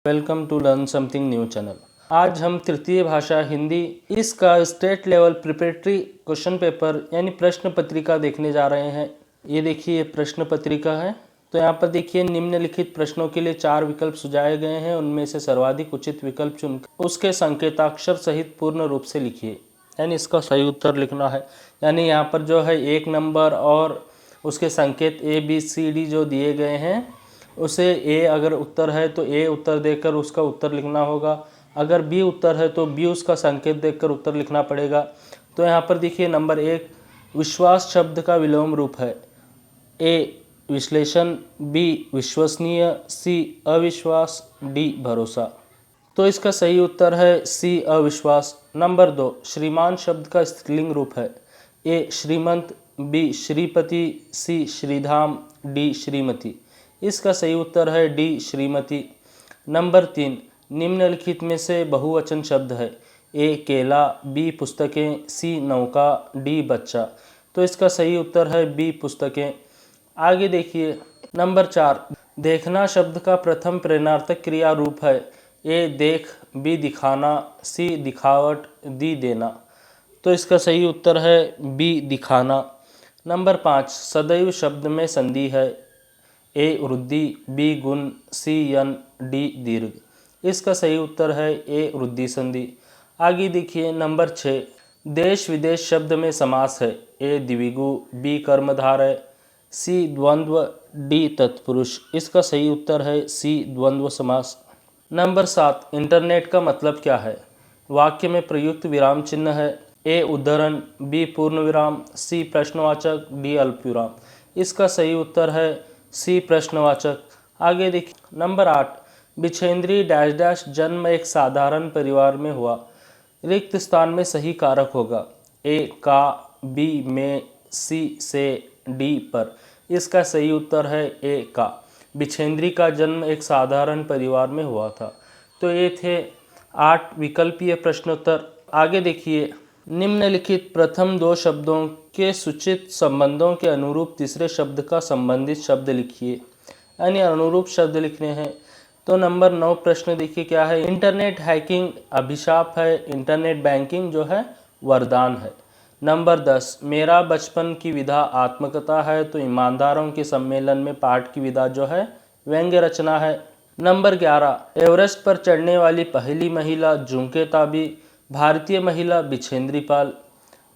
Welcome to Learn Something New channel. आज हम तृतीय भाषा हिंदी इसका state level preparatory question paper यानी प्रश्न पत्रिका देखने जा रहे हैं। ये देखिए, ये प्रश्न पत्रिका है। तो यहाँ पर देखिए, निम्नलिखित प्रश्नों के लिए 4 विकल्प सुझाए गए हैं। उनमें से सर्वाधिक उचित विकल्प चुनकर उसके संकेताक्षर सहित पूर्ण रूप से लिखिए, यानी इसका सही उत्तर लिखना है। यानी यहाँ पर जो है 1 नंबर और उसके संकेत ABCD जो दिए गए हैं, उसे ए अगर उत्तर है तो ए उत्तर देकर उसका उत्तर लिखना होगा। अगर बी उत्तर है तो बी उसका संकेत देकर उत्तर लिखना पड़ेगा। तो यहाँ पर देखिए, नंबर 1 विश्वास शब्द का विलोम रूप है। ए विश्लेषण, बी विश्वसनीय, सी अविश्वास, डी भरोसा। तो इसका सही उत्तर है सी अविश्वास। नंबर 2 श्रीमान शब्द का स्त्रीलिंग रूप है। ए श्रीमंत, बी श्रीपति, सी श्रीधाम, डी श्रीमती। इसका सही उत्तर है डी श्रीमती। नंबर 3 निम्नलिखित में से बहुवचन शब्द है। ए केला, बी पुस्तकें, सी नौका, डी बच्चा। तो इसका सही उत्तर है बी पुस्तकें। आगे देखिए, नंबर 4 देखना शब्द का प्रथम प्रेरणार्थक क्रिया रूप है। ए देख, बी दिखाना, सी दिखावट, डी देना। तो इसका सही उत्तर है बी दिखाना। नंबर 5 सदैव शब्द में संधि है। ए वृद्धि, बी गुण, सी यन, डी दीर्घ। इसका सही उत्तर है ए वृद्धि संधि। आगे देखिए, नंबर 6 देश विदेश शब्द में समास है। ए द्विगु, बी कर्मधारय, सी द्वंद्व, डी तत्पुरुष। इसका सही उत्तर है सी द्वंद्व समास। नंबर 7 इंटरनेट का मतलब क्या है। वाक्य में प्रयुक्त विराम चिन्ह है। ए उद्धरण, बी पूर्ण विराम, सी प्रश्नवाचक, डी अल्प विराम। इसका सही उत्तर है सी प्रश्नवाचक। आगे देखिए, नंबर 8 बिछेंद्री डैश डैश जन्म एक साधारण परिवार में हुआ। रिक्त स्थान में सही कारक होगा। ए का, बी में, सी से, डी पर। इसका सही उत्तर है ए का। बिछेंद्री का जन्म एक साधारण परिवार में हुआ था। तो ये थे 8 विकल्पीय प्रश्नोत्तर। आगे देखिए, निम्नलिखित प्रथम 2 शब्दों के सूचित संबंधों के अनुरूप तीसरे शब्द का संबंधित शब्द लिखिए, यानी अनुरूप शब्द लिखने हैं। तो नंबर 9 प्रश्न देखिए क्या है। इंटरनेट हैकिंग अभिशाप है, इंटरनेट बैंकिंग जो है वरदान है। नंबर 10 मेरा बचपन की विधा आत्मकथा है, तो ईमानदारों के सम्मेलन में पाठ की विधा जो है व्यंग्य रचना है। नंबर 11 एवरेस्ट पर चढ़ने वाली पहली महिला झुमके ताबी, भारतीय महिला बिछेंद्री पाल।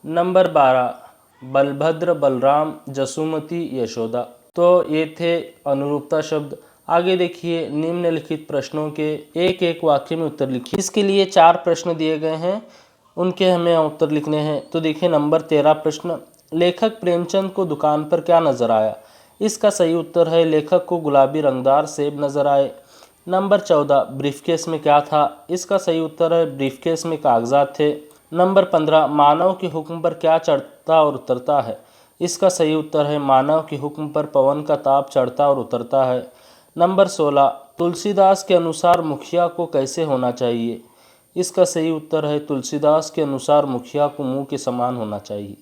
नंबर 12 बलभद्र बलराम, जसुमती यशोदा। तो ये थे अनुरूपता शब्द। आगे देखिए, निम्नलिखित प्रश्नों के एक एक वाक्य में उत्तर लिखिए। इसके लिए 4 प्रश्न दिए गए हैं, उनके हमें उत्तर लिखने हैं। तो देखिए, नंबर 13 प्रश्न लेखक प्रेमचंद को दुकान पर क्या नजर आया। इसका सही उत्तर है लेखक को गुलाबी रंगदार सेब नजर आए। नंबर 14 ब्रीफकेस में क्या था। इसका सही उत्तर है ब्रीफकेस में कागजात थे। नंबर 15 मानव के हुक्म पर क्या चढ़ता और उतरता है। इसका सही उत्तर है मानव के हुक्म पर पवन का ताप चढ़ता और उतरता है। नंबर 16 तुलसीदास के अनुसार मुखिया को कैसे होना चाहिए। इसका सही उत्तर है तुलसीदास के अनुसार मुखिया को मुंह के समान होना चाहिए।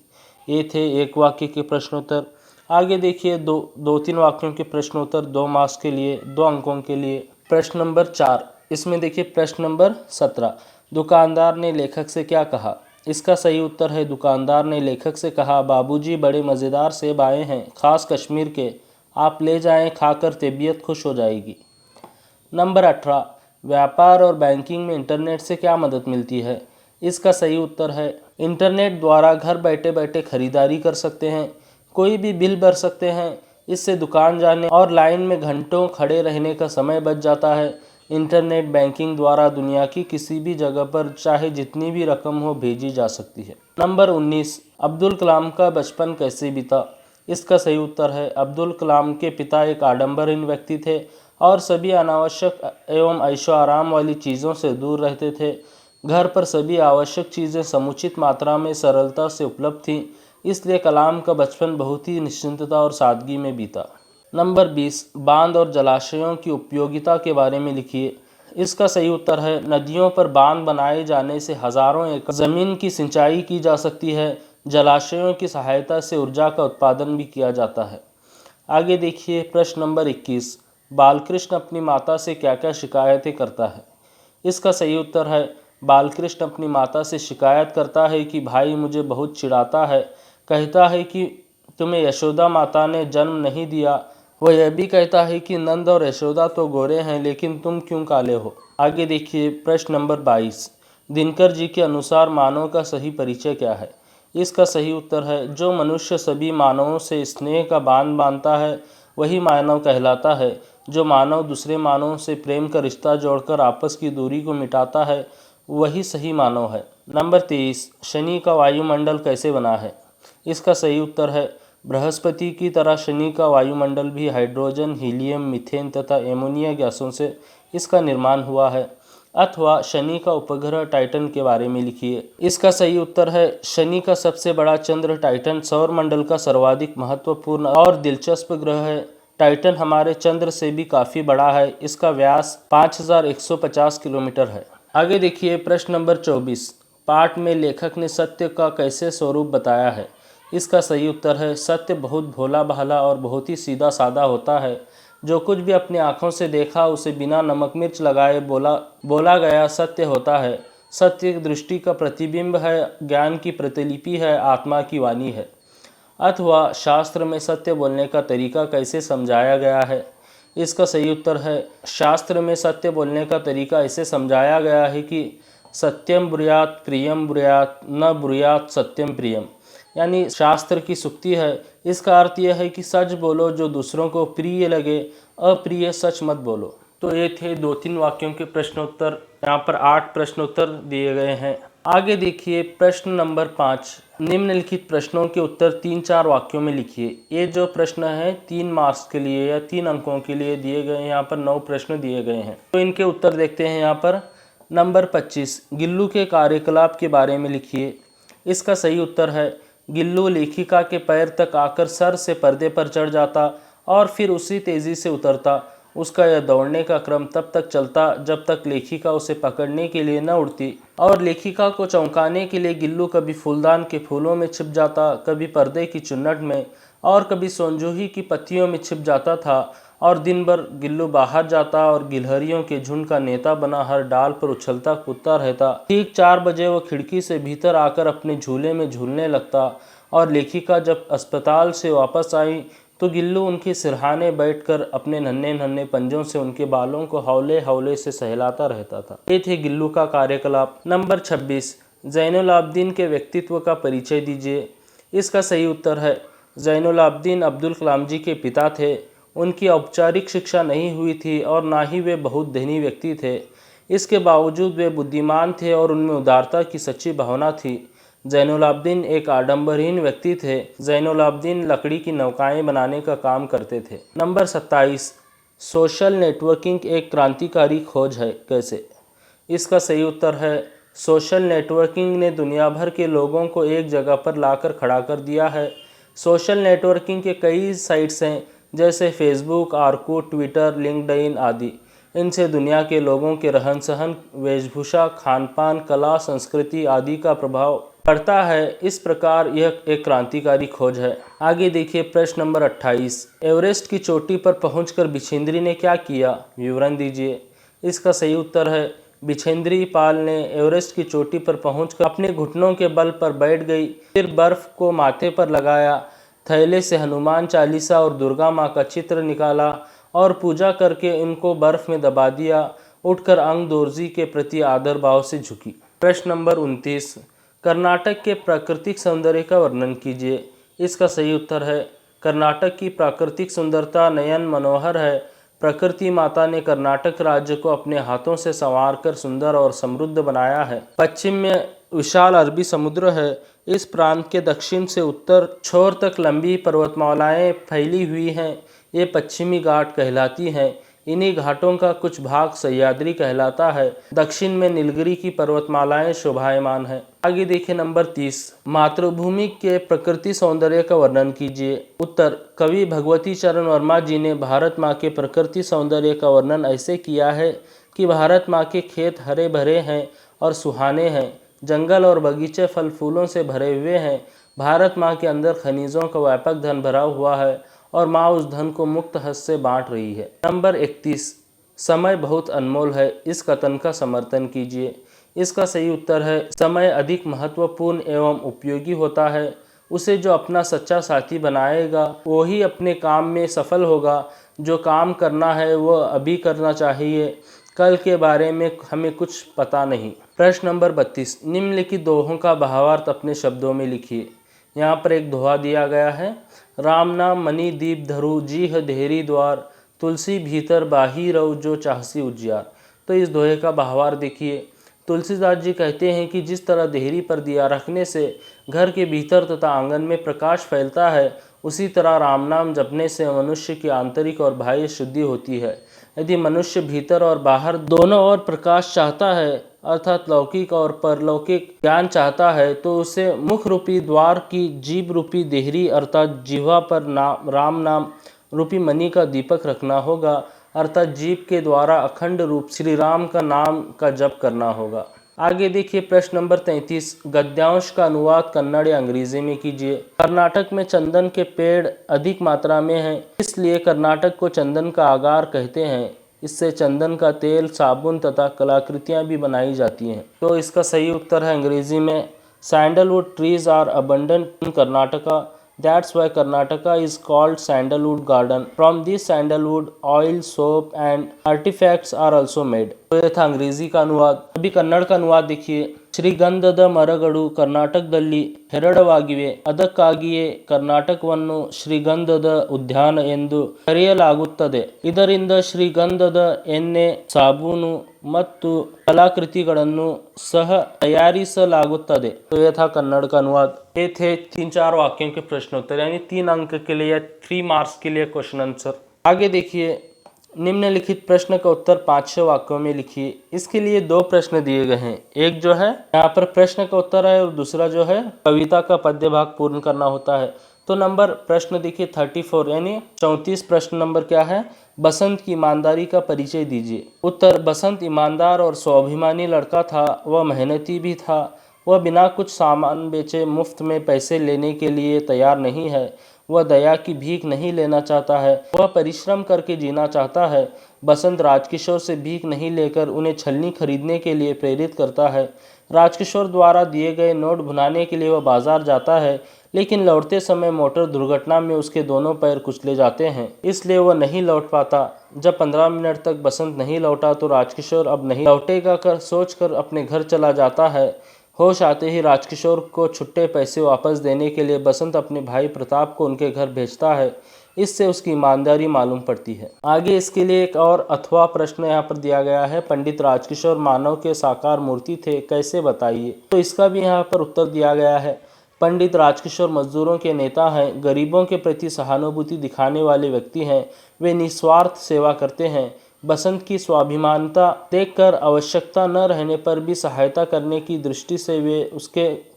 ये थे एक वाक्य के प्रश्नोत्तर। आगे देखिए, 2-3 वाक्यों के प्रश्नोत्तर 2 मार्क्स के लिए, 2 अंकों के लिए। प्रश्न नंबर 4 इसमें देखिए, प्रश्न नंबर 17 दुकानदार ने लेखक से क्या कहा। इसका सही उत्तर है दुकानदार ने लेखक से कहा, बाबूजी बड़े मज़ेदार सेब आए हैं, खास कश्मीर के, आप ले जाएं, खाकर तबीयत खुश हो जाएगी। नंबर 18 व्यापार और बैंकिंग में इंटरनेट से क्या मदद मिलती है। इसका सही उत्तर है इंटरनेट द्वारा घर बैठे बैठे खरीदारी कर सकते हैं, कोई भी बिल भर सकते हैं। इससे दुकान जाने और लाइन में घंटों खड़े रहने का समय बच जाता है। इंटरनेट बैंकिंग द्वारा दुनिया की किसी भी जगह पर चाहे जितनी भी रकम हो भेजी जा सकती है। नंबर 19 अब्दुल कलाम का बचपन कैसे बीता। इसका सही उत्तर है अब्दुल कलाम के पिता एक आडंबरहीन व्यक्ति थे और सभी अनावश्यक एवं ऐशो आराम वाली चीज़ों से दूर रहते थे। घर पर सभी आवश्यक चीज़ें समुचित मात्रा में सरलता से उपलब्ध थीं, इसलिए कलाम का बचपन बहुत ही निश्चिंतता और सादगी में बीता। नंबर 20 बांध और जलाशयों की उपयोगिता के बारे में लिखिए। इसका सही उत्तर है नदियों पर बांध बनाए जाने से हज़ारों एकड़ ज़मीन की सिंचाई की जा सकती है। जलाशयों की सहायता से ऊर्जा का उत्पादन भी किया जाता है। आगे देखिए, प्रश्न नंबर 21 बालकृष्ण अपनी माता से क्या क्या शिकायतें करता है? इसका सही उत्तर है बालकृष्ण अपनी माता से शिकायत करता है कि भाई मुझे बहुत चिढ़ाता है, कहता है कि तुम्हें यशोदा माता ने जन्म नहीं दिया। वह यह भी कहता है कि नंद और यशोदा तो गोरे हैं लेकिन तुम क्यों काले हो। आगे देखिए प्रश्न नंबर 22। दिनकर जी के अनुसार मानव का सही परिचय क्या है? इसका सही उत्तर है जो मनुष्य सभी मानवों से स्नेह का बांध बांधता है वही मानव कहलाता है। जो मानव दूसरे मानवों से प्रेम का रिश्ता जोड़कर आपस की दूरी को मिटाता है वही सही मानव है। नंबर 23। शनि का वायुमंडल कैसे बना है? इसका सही उत्तर है बृहस्पति की तरह शनि का वायुमंडल भी हाइड्रोजन, हीलियम, मीथेन तथा एमोनिया गैसों से इसका निर्माण हुआ है। अथवा शनि का उपग्रह टाइटन के बारे में लिखिए। इसका सही उत्तर है शनि का सबसे बड़ा चंद्र टाइटन सौर मंडल का सर्वाधिक महत्वपूर्ण और दिलचस्प ग्रह है। टाइटन हमारे चंद्र से भी काफ़ी बड़ा है। इसका व्यास 5150 किलोमीटर है। आगे देखिए प्रश्न नंबर 24। पाठ में लेखक ने सत्य का कैसे स्वरूप बताया है? इसका सही उत्तर है सत्य बहुत भोला भाला और बहुत ही सीधा साधा होता है। जो कुछ भी अपनी आँखों से देखा उसे बिना नमक मिर्च लगाए बोला गया सत्य होता है। सत्य एक दृष्टि का प्रतिबिंब है, ज्ञान की प्रतिलिपि है, आत्मा की वाणी है। अथवा शास्त्र में सत्य बोलने का तरीका कैसे समझाया गया है? इसका सही उत्तर है शास्त्र में सत्य बोलने का तरीका ऐसे समझाया गया है कि सत्यम ब्रूयात प्रियम ब्रूयात न ब्रूयात सत्यम प्रियम। यानी शास्त्र की सूक्ति है। इसका अर्थ यह है कि सच बोलो जो दूसरों को प्रिय लगे, अप्रिय सच मत बोलो। तो ये थे 2-3 वाक्यों के प्रश्नोत्तर। यहाँ पर 8 प्रश्नोत्तर दिए गए हैं। आगे देखिए प्रश्न नंबर 5। निम्नलिखित प्रश्नों के उत्तर 3-4 वाक्यों में लिखिए। ये जो प्रश्न है 3 मार्क्स के लिए या 3 अंकों के लिए दिए गए हैं। यहाँ पर 9 प्रश्न दिए गए हैं तो इनके उत्तर देखते हैं। यहाँ पर नंबर 25। गिल्लू के कार्यकलाप के बारे में लिखिए। इसका सही उत्तर है गिल्लू लेखिका के पैर तक आकर सर से पर्दे पर चढ़ जाता और फिर उसी तेज़ी से उतरता। उसका यह दौड़ने का क्रम तब तक चलता जब तक लेखिका उसे पकड़ने के लिए न उड़ती और लेखिका को चौंकाने के लिए गिल्लू कभी फूलदान के फूलों में छिप जाता, कभी पर्दे की चुन्नट में और कभी सोनजूही की पत्तियों में छिप जाता था। और दिन भर गिल्लू बाहर जाता और गिलहरियों के झुंड का नेता बना हर डाल पर उछलता कूदता रहता। ठीक 4 बजे वह खिड़की से भीतर आकर अपने झूले में झूलने लगता और लेखिका जब अस्पताल से वापस आई तो गिल्लू उनके सिरहाने बैठकर अपने नन्हे नन्हे पंजों से उनके बालों को हौले हौले से सहलाता रहता था। ये थे गिल्लू का कार्यकलाप। नंबर 26। ज़ैनुल आबदीन के व्यक्तित्व का परिचय दीजिए। इसका सही उत्तर है ज़ैनुल आबदीन अब्दुल कलाम जी के पिता थे। उनकी औपचारिक शिक्षा नहीं हुई थी और ना ही वे बहुत धनी व्यक्ति थे। इसके बावजूद वे बुद्धिमान थे और उनमें उदारता की सच्ची भावना थी। ज़ैनुल आबदीन एक आडंबरहीन व्यक्ति थे। ज़ैनुल आबदीन लकड़ी की नौकाएं बनाने का काम करते थे। नंबर 27। सोशल नेटवर्किंग एक क्रांतिकारी खोज है, कैसे? इसका सही उत्तर है सोशल नेटवर्किंग ने दुनिया भर के लोगों को एक जगह पर लाकर खड़ा कर दिया है। सोशल नेटवर्किंग के कई साइट्स हैं जैसे फेसबुक, आर्कुट, ट्विटर, लिंक्डइन आदि। इनसे दुनिया के लोगों के रहन सहन, वेशभूषा, खान पान, कला, संस्कृति आदि का प्रभाव पड़ता है। इस प्रकार यह एक क्रांतिकारी खोज है। आगे देखिए प्रश्न नंबर 28। एवरेस्ट की चोटी पर पहुंचकर बिछेंद्री ने क्या किया? विवरण दीजिए। इसका सही उत्तर है बिछेंद्री पाल ने एवरेस्ट की चोटी पर पहुंचकर अपने घुटनों के बल पर बैठ गई, फिर बर्फ को माथे पर लगाया, थैले से हनुमान चालीसा और दुर्गा माँ का चित्र निकाला और पूजा करके इनको बर्फ में दबा दिया। उठकर अंग दोर्जी के प्रति आदर भाव से झुकी। प्रश्न नंबर 29। कर्नाटक के प्राकृतिक सौंदर्य का वर्णन कीजिए। इसका सही उत्तर है कर्नाटक की प्राकृतिक सुंदरता नयन मनोहर है। प्रकृति माता ने कर्नाटक राज्य को अपने हाथों से संवार कर सुंदर और समृद्ध बनाया है। पश्चिम में विशाल अरबी समुद्र है। इस प्रांत के दक्षिण से उत्तर छोर तक लंबी पर्वतमालाएं फैली हुई हैं। ये पश्चिमी घाट कहलाती हैं। इन्हीं घाटों का कुछ भाग सह्याद्री कहलाता है। दक्षिण में नीलगिरी की पर्वतमालाएं शोभायमान है। आगे देखिए नंबर 30। मातृभूमि के प्रकृति सौंदर्य का वर्णन कीजिए। उत्तर कवि भगवती चरण वर्मा जी ने भारत माँ के प्रकृति सौंदर्य का वर्णन ऐसे किया है कि भारत माँ के खेत हरे भरे हैं और सुहाने हैं। जंगल और बगीचे फल फूलों से भरे हुए हैं। भारत माँ के अंदर खनिजों का व्यापक धन भरा हुआ है और माँ उस धन को मुक्त हस्त से बांट रही है। नंबर 31, समय बहुत अनमोल है, इस कथन का समर्थन कीजिए। इसका सही उत्तर है, समय अधिक महत्वपूर्ण एवं उपयोगी होता है। उसे जो अपना सच्चा साथी बनाएगा वो ही अपने काम में सफल होगा। जो काम करना है वो अभी करना चाहिए, कल के बारे में हमें कुछ पता नहीं। प्रश्न नंबर 32, निम्नलिखित दोहों का भावार्थ अपने शब्दों में लिखिए। यहाँ पर एक दोहा दिया गया है, राम नाम मणि दीप धरु जीह देहरी द्वार, तुलसी भीतर बाही रहो जो चाहसी उजियार। तो इस दोहे का भावार्थ देखिए। तुलसीदास जी कहते हैं कि जिस तरह देहरी पर दिया रखने से घर के भीतर तथा आंगन में प्रकाश फैलता है, उसी तरह राम नाम जपने से मनुष्य की आंतरिक और बाह्य शुद्धि होती है। यदि मनुष्य भीतर और बाहर दोनों ओर प्रकाश चाहता है, अर्थात लौकिक और परलौकिक ज्ञान चाहता है, तो उसे मुख रूपी द्वार की जीभ रूपी देहरी अर्थात जिह्वा पर राम नाम रूपी मणि का दीपक रखना होगा, अर्थात जीभ के द्वारा अखंड रूप श्री राम का नाम का जप करना होगा। आगे देखिए प्रश्न नंबर 33, गद्यांश का अनुवाद कन्नड़ या अंग्रेजी में कीजिए। कर्नाटक में चंदन के पेड़ अधिक मात्रा में हैं, इसलिए कर्नाटक को चंदन का आगार कहते हैं। इससे चंदन का तेल, साबुन तथा कलाकृतियाँ भी बनाई जाती हैं। तो इसका सही उत्तर है अंग्रेजी में, sandalwood trees are abundant in Karnataka, that's why Karnataka is called sandalwood garden. From this sandalwood oil, soap and artifacts are also made. तो यह था अंग्रेजी का अनुवाद। अभी कन्नड़ का अनुवाद देखिए। ಶ್ರೀಗಂಧದ ಮರಗಳು ಕರ್ನಾಟಕದಲ್ಲಿ ಹೇರಳವಾಗಿವೆ, ಅದಕ್ಕಾಗಿಯೇ ಕರ್ನಾಟಕವನ್ನು ಶ್ರೀಗಂಧದ ಉದ್ಯಾನ ಎಂದು ಕರೆಯಲಾಗುತ್ತದೆ. ಇದರಿಂದ ಶ್ರೀಗಂಧದ ಎಣ್ಣೆ, ಸಾಬೂನು ಮತ್ತು कलाकृतिಗಳನ್ನು सह तैयारिಸಲಾಗುತ್ತದೆ। तो यह था कन्नड़ का अनुवाद। ये थे 3-4 वाक्यों के प्रश्न उत्तर, यानी 3 अंक के लिए या 3 मार्क्स के लिए क्वेश्चन आंसर। आगे देखिए, निम्नलिखित प्रश्न का उत्तर 5-6 वाक्यों में लिखिए। इसके लिए 2 प्रश्न दिए गए हैं। एक जो है यहाँ पर प्रश्न का उत्तर है और दूसरा जो है कविता का पद्य भाग पूर्ण करना होता है। तो नंबर प्रश्न देखिए 34 यानी 34 प्रश्न नंबर क्या है, बसंत की ईमानदारी का परिचय दीजिए। उत्तर, बसंत ईमानदार और स्वाभिमानी लड़का था। वह मेहनती भी था। वह बिना कुछ सामान बेचे मुफ्त में पैसे लेने के लिए तैयार नहीं है। वह दया की भीख नहीं लेना चाहता है, वह परिश्रम करके जीना चाहता है। बसंत राजकिशोर से भीख नहीं लेकर उन्हें छलनी खरीदने के लिए प्रेरित करता है। राजकिशोर द्वारा दिए गए नोट भुनाने के लिए वह बाजार जाता है, लेकिन लौटते समय मोटर दुर्घटना में उसके दोनों पैर कुचले जाते हैं, इसलिए वह नहीं लौट पाता। जब 15 मिनट तक बसंत नहीं लौटा तो राजकिशोर अब नहीं लौटेगा कर सोचकर अपने घर चला जाता है। होश आते ही राजकिशोर को छुट्टे पैसे वापस देने के लिए बसंत अपने भाई प्रताप को उनके घर भेजता है। इससे उसकी ईमानदारी मालूम पड़ती है। आगे इसके लिए एक और अथवा प्रश्न यहाँ पर दिया गया है, पंडित राजकिशोर मानव के साकार मूर्ति थे, कैसे बताइए। तो इसका भी यहाँ पर उत्तर दिया गया है। पंडित राजकिशोर मजदूरों के नेता हैं, गरीबों के प्रति सहानुभूति दिखाने वाले व्यक्ति हैं। वे निस्वार्थ सेवा करते हैं। बसंत की स्वाभिमानता देखकर आवश्यकता न रहने पर भी सहायता करने की दृष्टि से वे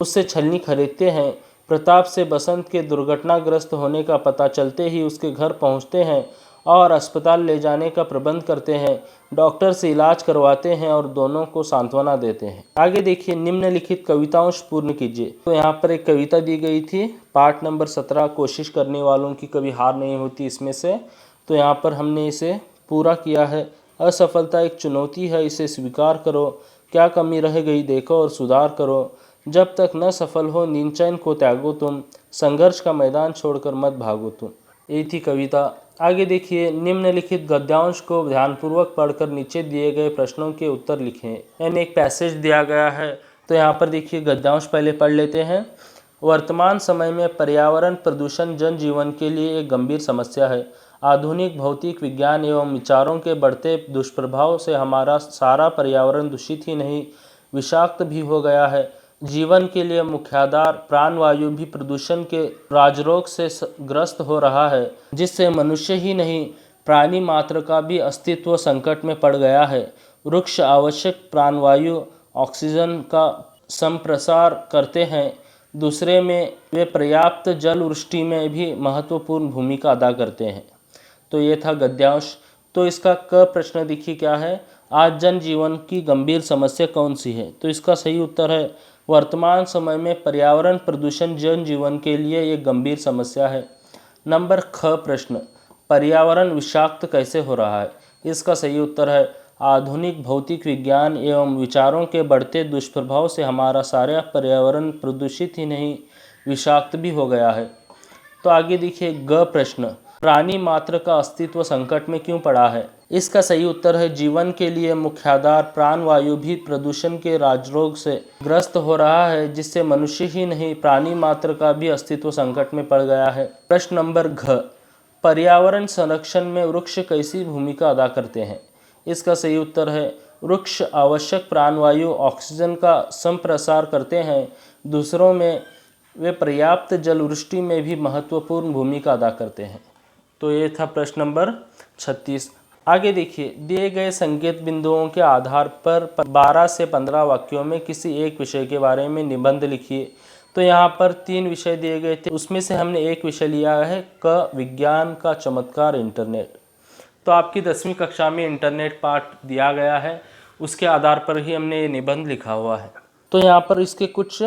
उससे छलनी खरीदते हैं। प्रताप से बसंत के दुर्घटनाग्रस्त होने का पता चलते ही उसके घर पहुंचते हैं और अस्पताल ले जाने का प्रबंध करते हैं। डॉक्टर से इलाज करवाते हैं और दोनों को सांत्वना देते हैं। आगे देखिए, निम्नलिखित कवितांश पूर्ण कीजिए। तो यहाँ पर एक कविता दी गई थी, पार्ट नंबर 17, कोशिश करने वालों की कभी हार नहीं होती, इसमें से। तो यहाँ पर हमने इसे पूरा किया है। असफलता एक चुनौती है, इसे स्वीकार करो। क्या कमी रह गई देखो और सुधार करो। जब तक न सफल हो नींद को त्यागो तुम, संघर्ष का मैदान छोड़कर मत भागो तुम। यही थी कविता। आगे देखिए, निम्नलिखित गद्यांश को ध्यानपूर्वक पढ़कर नीचे दिए गए प्रश्नों के उत्तर लिखें। यानी एक पैसेज दिया गया है, तो यहाँ पर देखिए गद्यांश पहले पढ़ लेते हैं। वर्तमान समय में पर्यावरण प्रदूषण जनजीवन के लिए एक गंभीर समस्या है। आधुनिक भौतिक विज्ञान एवं विचारों के बढ़ते दुष्प्रभाव से हमारा सारा पर्यावरण दूषित ही नहीं, विषाक्त भी हो गया है। जीवन के लिए मुख्याधार प्राणवायु भी प्रदूषण के राजरोग से ग्रस्त हो रहा है, जिससे मनुष्य ही नहीं प्राणी मात्र का भी अस्तित्व संकट में पड़ गया है। वृक्ष आवश्यक प्राणवायु ऑक्सीजन का संप्रसार करते हैं, दूसरे में वे पर्याप्त जल वृष्टि में भी महत्वपूर्ण भूमिका अदा करते हैं। तो ये था गद्यांश। तो इसका क प्रश्न देखिए क्या है, आज जनजीवन की गंभीर समस्या कौन सी है। तो इसका सही उत्तर है, वर्तमान समय में पर्यावरण प्रदूषण जनजीवन के लिए एक गंभीर समस्या है। नंबर ख प्रश्न, पर्यावरण विषाक्त कैसे हो रहा है? इसका सही उत्तर है आधुनिक भौतिक विज्ञान एवं विचारों के बढ़ते दुष्प्रभाव से हमारा सारा पर्यावरण प्रदूषित ही नहीं विषाक्त भी हो गया है। तो आगे देखिए ग प्रश्न, प्राणी मात्र का अस्तित्व संकट में क्यों पड़ा है? इसका सही उत्तर है जीवन के लिए मुख्य आधार प्राणवायु भी प्रदूषण के राजरोग से ग्रस्त हो रहा है, जिससे मनुष्य ही नहीं प्राणी मात्र का भी अस्तित्व संकट में पड़ गया है। प्रश्न नंबर घ, पर्यावरण संरक्षण में वृक्ष कैसी भूमिका अदा करते हैं? इसका सही उत्तर है वृक्ष आवश्यक प्राणवायु ऑक्सीजन का संप्रसार करते हैं। दूसरों में वे पर्याप्त जलवृष्टि में भी महत्वपूर्ण भूमिका अदा करते हैं। तो ये था प्रश्न नंबर 36। आगे देखिए दिए गए संकेत बिंदुओं के आधार पर 12 से 15 वाक्यों में किसी एक विषय के बारे में निबंध लिखिए। तो यहाँ पर 3 विषय दिए गए थे, उसमें से हमने एक विषय लिया है क, विज्ञान का चमत्कार इंटरनेट। तो आपकी 10वीं कक्षा में इंटरनेट पाठ दिया गया है, उसके आधार पर ही हमने ये निबंध लिखा हुआ है। तो यहाँ पर इसके कुछ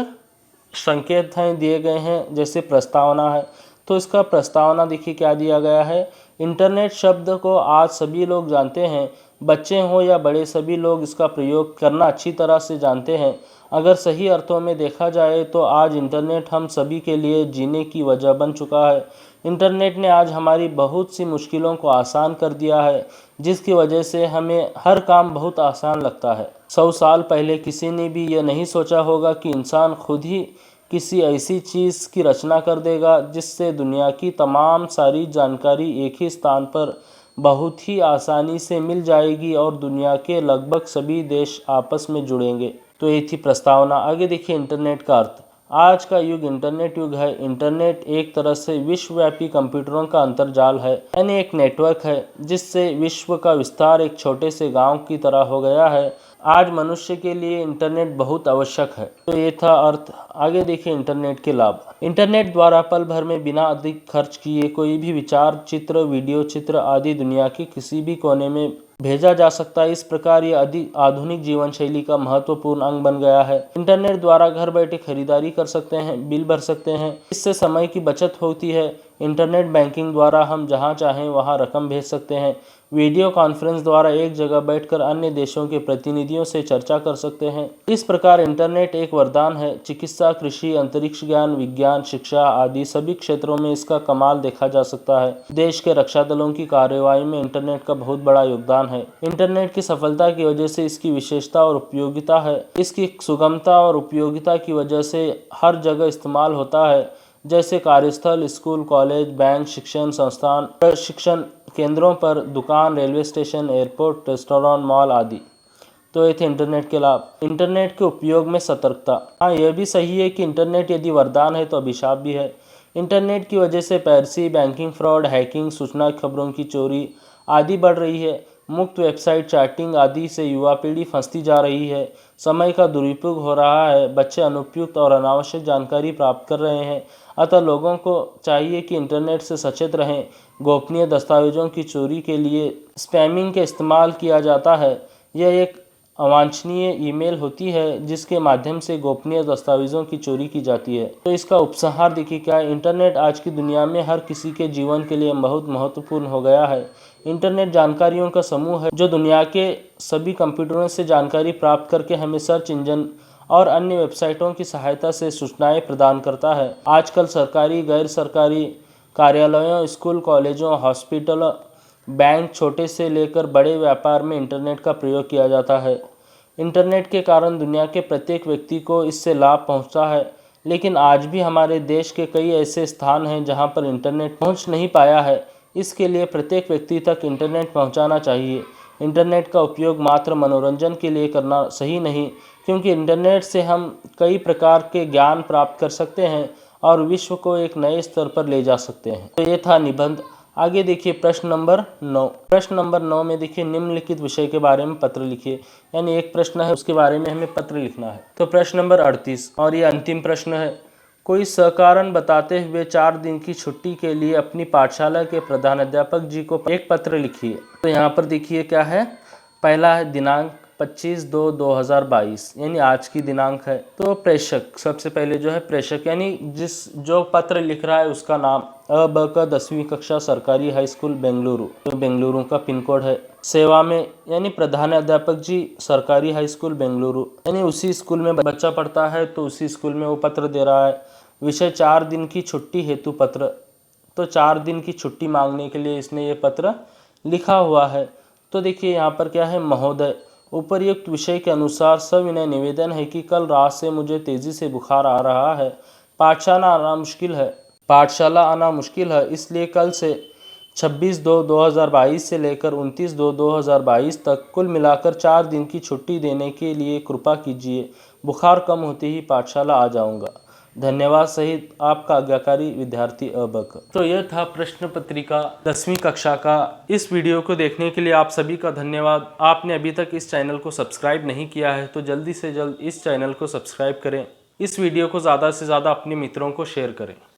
संकेत हैं दिए गए हैं, जैसे प्रस्तावना है। तो इसका प्रस्तावना देखिए क्या दिया गया है, इंटरनेट शब्द को आज सभी लोग जानते हैं, बच्चे हों या बड़े सभी लोग इसका प्रयोग करना अच्छी तरह से जानते हैं। अगर सही अर्थों में देखा जाए तो आज इंटरनेट हम सभी के लिए जीने की वजह बन चुका है। इंटरनेट ने आज हमारी बहुत सी मुश्किलों को आसान कर दिया है, जिसकी वजह से हमें हर काम बहुत आसान लगता है। 100 साल पहले किसी ने भी यह नहीं सोचा होगा कि इंसान खुद ही किसी ऐसी चीज़ की रचना कर देगा जिससे दुनिया की तमाम सारी जानकारी एक ही स्थान पर बहुत ही आसानी से मिल जाएगी और दुनिया के लगभग सभी देश आपस में जुड़ेंगे। तो ये थी प्रस्तावना। आगे देखिए इंटरनेट का अर्थ। आज का युग इंटरनेट युग है। इंटरनेट एक तरह से विश्वव्यापी कंप्यूटरों का अंतर्जाल है, यानी एक नेटवर्क है जिससे विश्व का विस्तार एक छोटे से गांव की तरह हो गया है। आज मनुष्य के लिए इंटरनेट बहुत आवश्यक है। तो ये था अर्थ। आगे देखिए इंटरनेट के लाभ। इंटरनेट द्वारा पल भर में बिना अधिक खर्च किए कोई भी विचार, चित्र, वीडियो चित्र आदि दुनिया के किसी भी कोने में भेजा जा सकता है। इस प्रकार ये अधिक आधुनिक जीवन शैली का महत्वपूर्ण अंग बन गया है। इंटरनेट द्वारा घर बैठे खरीदारी कर सकते हैं, बिल भर सकते हैं, इससे समय की बचत होती है। इंटरनेट बैंकिंग द्वारा हम जहां चाहें वहां रकम भेज सकते हैं। वीडियो कॉन्फ्रेंस द्वारा एक जगह बैठकर अन्य देशों के प्रतिनिधियों से चर्चा कर सकते हैं। इस प्रकार इंटरनेट एक वरदान है। चिकित्सा, कृषि, अंतरिक्ष ज्ञान, विज्ञान, शिक्षा आदि सभी क्षेत्रों में इसका कमाल देखा जा सकता है। देश के रक्षा दलों की कार्यवाही में इंटरनेट का बहुत बड़ा योगदान है। इंटरनेट की सफलता की वजह से इसकी विशेषता और उपयोगिता है। इसकी सुगमता और उपयोगिता की वजह से हर जगह इस्तेमाल होता है, जैसे कार्यस्थल, स्कूल, कॉलेज, बैंक, शिक्षण संस्थान, प्रशिक्षण केंद्रों पर, दुकान, railway station, airport, restaurant, mall आदि। तो ये थे इंटरनेट के लाभ। इंटरनेट के उपयोग में सतर्कता। हाँ, यह भी सही है कि इंटरनेट यदि वरदान है तो अभिशाप भी है। इंटरनेट की वजह से पायरेसी, बैंकिंग फ्रॉड, हैकिंग, सूचना खबरों की चोरी आदि बढ़ रही है। मुक्त वेबसाइट, चैटिंग आदि से युवा पीढ़ी फंसती जा रही है। समय का दुरुपयोग हो रहा है। बच्चे अनुपयुक्त और अनावश्यक जानकारी प्राप्त कर रहे हैं। अतः लोगों को चाहिए कि इंटरनेट से सचेत रहें। गोपनीय दस्तावेजों की चोरी के लिए स्पैमिंग का इस्तेमाल किया जाता है। यह एक अवांछनीय ईमेल होती है जिसके माध्यम से गोपनीय दस्तावेजों की चोरी की जाती है। तो इसका उपसंहार देखिए क्या है। इंटरनेट आज की दुनिया में हर किसी के जीवन के लिए बहुत महत्वपूर्ण हो गया है। इंटरनेट जानकारियों का समूह है जो दुनिया के सभी कंप्यूटरों से जानकारी प्राप्त करके हमें सर्च इंजन और अन्य वेबसाइटों की सहायता से सूचनाएं प्रदान करता है। आजकल सरकारी, गैर सरकारी कार्यालयों, स्कूल, कॉलेजों, हॉस्पिटलों, बैंक, छोटे से लेकर बड़े व्यापार में इंटरनेट का प्रयोग किया जाता है। इंटरनेट के कारण दुनिया के प्रत्येक व्यक्ति को इससे लाभ पहुंचता है, लेकिन आज भी हमारे देश के कई ऐसे स्थान हैं जहां पर इंटरनेट पहुंच नहीं पाया है। इसके लिए प्रत्येक व्यक्ति तक इंटरनेट पहुंचाना चाहिए। इंटरनेट का उपयोग मात्र मनोरंजन के लिए करना सही नहीं, क्योंकि इंटरनेट से हम कई प्रकार के ज्ञान प्राप्त कर सकते हैं और विश्व को एक नए स्तर पर ले जा सकते हैं। तो ये था निबंध। आगे देखिए प्रश्न नंबर 9। प्रश्न नंबर 9 में देखिए निम्नलिखित विषय के बारे में पत्र लिखिए, यानी एक प्रश्न है उसके बारे में हमें पत्र लिखना है। तो प्रश्न नंबर 38 और ये अंतिम प्रश्न है। कोई सकारण बताते हुए 4 दिन की छुट्टी के लिए अपनी पाठशाला के प्रधानाध्यापक जी को एक पत्र लिखिए। तो यहाँ पर देखिए क्या है, पहला है दिनांक, 25/2/2022 यानी आज की दिनांक है। तो प्रेषक, सबसे पहले जो है प्रेषक यानी जो पत्र लिख रहा है उसका नाम अ ब का 10वीं कक्षा सरकारी हाई स्कूल बेंगलुरु, तो बेंगलुरु का पिन कोड है। सेवा में यानी प्रधान अध्यापक जी सरकारी हाई स्कूल बेंगलुरु, यानी उसी स्कूल में बच्चा पढ़ता है तो उसी स्कूल में वो पत्र दे रहा है। विषय 4 दिन की छुट्टी हेतु पत्र, तो 4 दिन की छुट्टी मांगने के लिए इसने ये पत्र लिखा हुआ है। तो देखिए यहाँ पर क्या है, महोदय, उपर्युक्त विषय के अनुसार सविनय निवेदन है कि कल रात से मुझे तेजी से बुखार आ रहा है, पाठशाला आना मुश्किल है, इसलिए कल से 26/2/2022 से लेकर 29/2/2022 तक कुल मिलाकर 4 दिन की छुट्टी देने के लिए कृपा कीजिए। बुखार कम होते ही पाठशाला आ जाऊंगा। धन्यवाद सहित आपका आज्ञाकारी विद्यार्थी अबक। तो यह था प्रश्न पत्रिका 10वीं कक्षा का। इस वीडियो को देखने के लिए आप सभी का धन्यवाद। आपने अभी तक इस चैनल को सब्सक्राइब नहीं किया है तो जल्दी से जल्द इस चैनल को सब्सक्राइब करें। इस वीडियो को ज़्यादा से ज़्यादा अपने मित्रों को शेयर करें।